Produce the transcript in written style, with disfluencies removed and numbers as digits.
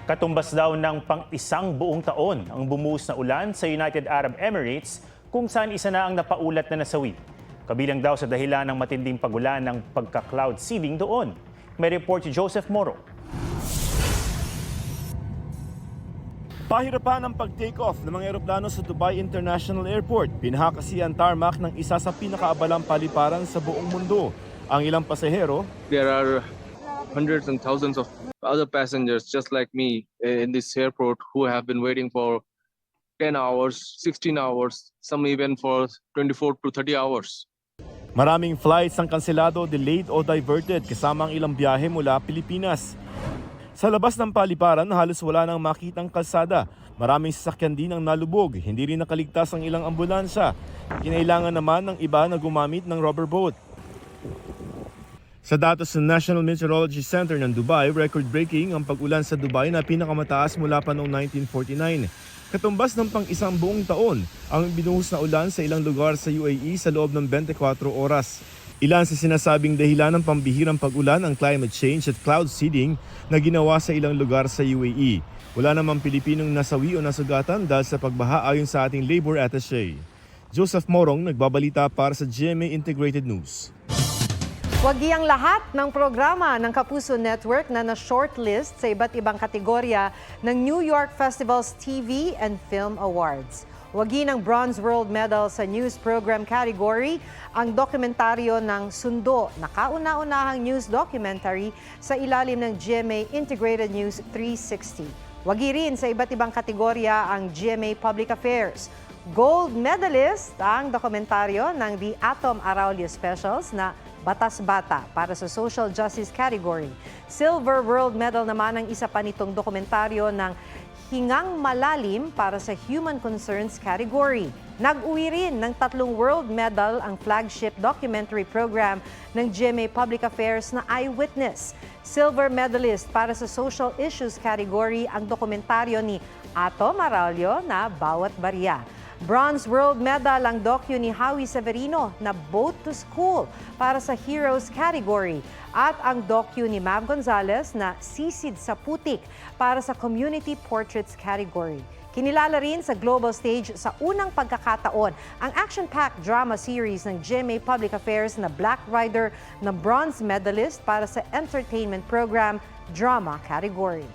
Katumbas daw ng pang-isang buong taon ang bumuhos na ulan sa United Arab Emirates kung saan isa na ang napaulat na nasawi. Kabilang daw sa dahilan ng matinding pagulan ng pagka-cloud seeding doon. May report si Joseph Moro. Pahirapan ang pag-take off ng mga eroplano sa Dubai International Airport. Binaha kasi ang tarmac ng isa sa pinakaabalang paliparan sa buong mundo. Ang ilang pasahero, There are hundreds and thousands of other passengers just like me in this airport who have been waiting for 10 hours, 16 hours, some even for 24 to 30 hours. maraming flights ang kanselado, delayed o diverted kasama ang ilang biyahe mula Pilipinas. Sa labas ng paliparan, halos wala nang makitang kalsada. Maraming sasakyan din ang nalubog. Hindi rin nakaligtas ang ilang ambulansya. Kinailangan naman ng iba na gumamit ng rubber boat. Sa datos ng National Meteorology Center ng Dubai, record-breaking ang pag-ulan sa Dubai na pinakamataas mula pa noong 1949. Katumbas ng pang-isang buong taon ang binuhos na ulan sa ilang lugar sa UAE sa loob ng 24 oras. Ilan sa sinasabing dahilan ng pambihirang pag-ulan ang climate change at cloud seeding na ginawa sa ilang lugar sa UAE. Wala namang Pilipinong nasawi o nasugatan dahil sa pagbaha ayon sa ating labor attaché. Joseph Morong, nagbabalita para sa GMA Integrated News. Wagi ang lahat ng programa ng Kapuso Network na na-shortlist sa iba't ibang kategorya ng New York Festival's TV and Film Awards. Wagi ng Bronze World Medal sa News Program category ang dokumentaryo ng Sundo na kauna-unahang news documentary sa ilalim ng GMA Integrated News 360. Wagi rin sa iba't ibang kategorya ang GMA Public Affairs. Gold medalist ang dokumentaryo ng The Atom Araulio Specials na Batas Bata para sa Social Justice category. Silver World Medal naman ang isa pa nitong dokumentaryo ng Hingang Malalim para sa Human Concerns category. Nag-uwi rin ng 3 World Medal ang flagship documentary program ng GMA Public Affairs na Eyewitness. Silver medalist para sa Social Issues category ang dokumentaryo ni Atom Araulio na Bawat Barya. Bronze World Medal ang docu ni Howie Severino na Boat to School para sa Heroes category at ang docu ni Mav Gonzalez na Sisid sa Putik para sa Community Portraits category. Kinilala rin sa global stage sa unang pagkakataon ang action-packed drama series ng GMA Public Affairs na Black Rider na bronze medalist para sa entertainment program drama category.